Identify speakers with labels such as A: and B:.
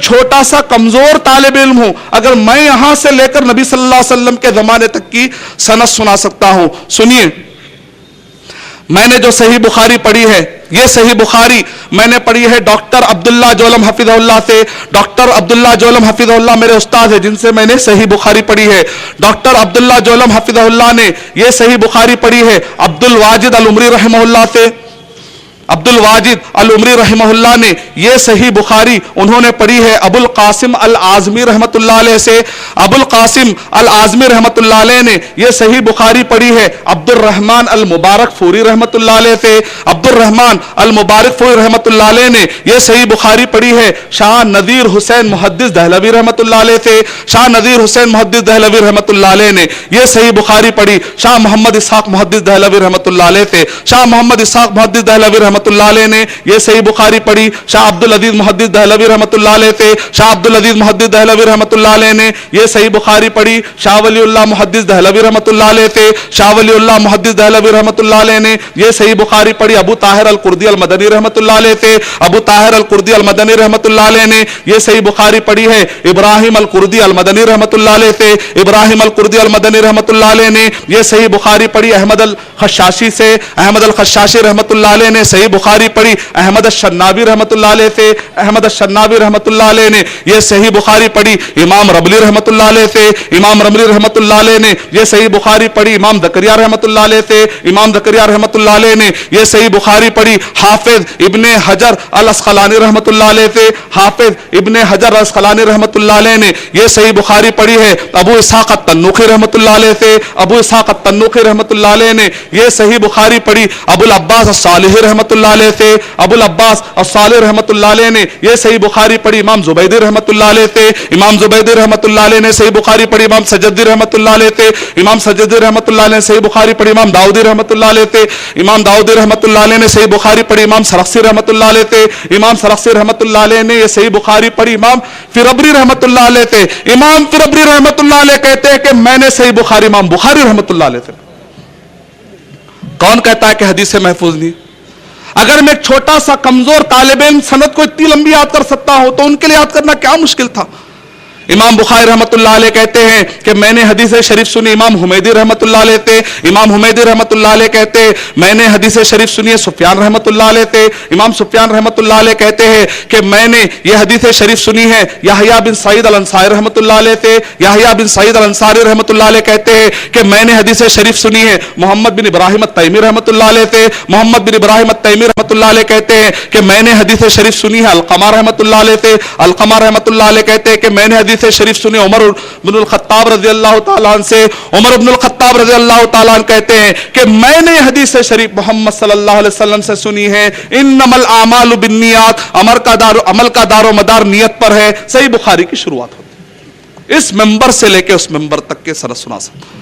A: چھوٹا سا کمزور طالب علم ہوں، اگر میں یہاں سے لے کر نبی صلی اللہ علیہ وسلم کے زمانے تک کی سند سنا سکتا ہوں. سنیے، میں نے جو صحیح بخاری پڑھی ہے، یہ صحیح بخاری میں نے پڑھی ہے ڈاکٹر عبداللہ جولم حفظہ اللہ سے. ڈاکٹر عبداللہ جولم حفظہ اللہ میرے استاد ہیں جن سے میں نے صحیح بخاری پڑھی ہے. ڈاکٹر عبداللہ جولم حفظہ اللہ نے یہ صحیح بخاری پڑھی ہے عبد الواجد العمری رحمہ اللہ سے. عبد الواجد العمری رحمہ اللہ نے یہ صحیح بخاری انہوں نے پڑھی ہے ابو القاسم العازمی رحمۃ اللہ علیہ سے. ابو القاسم العازمی رحمۃ اللہ علیہ نے یہ صحیح بخاری پڑھی ہے عبد الرحمن المبارک فوری رحمۃ اللہ علیہ سے. عبد الرحمن المبارک فوری رحمۃ اللہ علیہ نے یہ صحیح بخاری پڑھی ہے شاہ نذیر حسین محدث دہلوی رحمۃ اللہ علیہ سے. شاہ نذیر حسین محدث دہلوی رحمۃ اللہ علیہ نے یہ صحیح بخاری پڑھی شاہ محمد اسحاق محدث دہلوی رحمۃ اللہ علیہ سے. شاہ محمد اسحاق محدث دہلوی رحمۃ اللہ علیہ نے یہ صحیح بخاری پڑھی شاہ عبد العزیز محدث دہلوی رحمۃ اللہ علیہ سے. شاہ عبد العزیز محدث دہلوی رحمۃ اللہ علیہ نے یہ صحیح بخاری پڑھی شاہ ولی اللہ محدث دہلوی رحمۃ اللہ علیہ سے. شاہ ولی اللہ محدث دہلوی رحمۃ اللہ علیہ نے یہ صحیح بخاری پڑھی ابو طاہر القردی المدنی رحمۃ اللہ علیہ سے. ابو طاہر القردی المدنی رحمۃ اللہ علیہ نے یہ صحیح بخاری پڑھی ہے ابراہیم القردی المدنی رحمۃ اللہ علیہ سے. ابراہیم القردی المدنی رحمۃ اللہ علیہ نے یہ صحیح بخاری پڑھی احمد الخشاشی سے. احمد الخشاشی رحمۃ اللہ علیہ نے صحیح بخاری پڑھی احمد الشنابی رحمۃ اللہ علیہ سے. احمد الشنابی رحمۃ اللہ علیہ نے یہ صحیح بخاری پڑھی امام ربلی رحمۃ اللہ علیہ سے. امام ربلی رحمۃ اللہ علیہ نے یہ صحیح بخاری پڑھی امام زکریا رحمۃ اللہ علیہ سے. امام زکریا رحمۃ اللہ علیہ نے یہ صحیح بخاری پڑھی حافظ ابن حجر الاسقلانی رحمۃ اللہ علیہ سے. حافظ ابن حجر الاسقلانی رحمۃ اللہ علیہ نے یہ صحیح بخاری پڑھی ہے ابو اسحاق التنوخی رحمۃ اللہ علیہ سے. ابو اسحاق التنوخی رحمۃ اللہ علیہ نے یہ صحیح بخاری پڑھی ابو العباس الصالحی رحمۃ اللہ علیہ سے. ابو العباس الصالح رحمۃ اللہ علیہ نے یہ صحیح بخاری پڑھی امام زبیدی رحمۃ اللہ علیہ سے. امام زبیدی رحمۃ اللہ علیہ نے صحیح بخاری پڑھی امام سجدی رحمۃ اللہ علیہ سے. امام سجدی رحمۃ اللہ علیہ نے صحیح بخاری پڑھی امام داؤدی رحمۃ اللہ علیہ سے. امام داؤدی رحمۃ اللہ علیہ نے صحیح بخاری پڑھی امام سرخسی رحمۃ اللہ علیہ سے. امام سرخسی رحمۃ اللہ علیہ نے یہ صحیح بخاری پڑھی امام فربری رحمۃ اللہ علیہ سے. امام فربری رحمۃ اللہ علیہ کہتے ہیں کہ میں نے صحیح بخاری امام بخاری رحمۃ اللہ علیہ سے. کون کہتا ہے کہ حدیث محفوظ نہیں؟ اگر میں ایک چھوٹا سا کمزور طالب علم سند کو اتنی لمبی یاد کر سکتا ہوں تو ان کے لیے یاد کرنا کیا مشکل تھا؟ امام بخاری رحمۃ اللہ علیہ کہتے ہیں کہ میں نے حدیث شریف سنی امام حمیدی رحمۃ اللہ علیہ سے. امام حمیدی رحمۃ اللہ علیہ کہتے ہیں میں نے حدیث شریف سنی ہے سفیان رحمۃ اللہ علیہ سے. امام سفیان رحمۃ اللہ علیہ کہتے ہیں کہ میں نے یہ حدیث شریف سنی ہے یحییٰ بن سعید الانصاری رحمۃ اللہ علیہ سے. یحییٰ بن سعید الانصاری رحمۃ اللہ علیہ کہتے ہیں کہ میں نے حدیث شریف سنی ہے محمد بن ابراہیم التیمی رحمۃ اللہ علیہ سے. محمد بن ابراہیم التیمی رحمۃ اللہ علیہ کہتے ہیں کہ میں نے حدیث شریف سنی ہے علقمہ رحمۃ اللہ علیہ سے. علقمہ رحمۃ اللہ علیہ کہتے ہیں کہ میں نے حدیث شریف سنی عمر بن الخطاب رضی اللہ تعالیٰ عنہ سے. عمر بن الخطاب رضی اللہ تعالیٰ عنہ کہتے ہیں کہ میں نے حدیث شریف محمد صلی اللہ علیہ وسلم سے سنی ہے انما الاعمال بالنیات، عمل کا دار و مدار نیت پر ہے. صحیح بخاری کی شروعات ہوتی ہے اس ممبر سے لے کے اس ممبر تک کے سند سنا سکتا.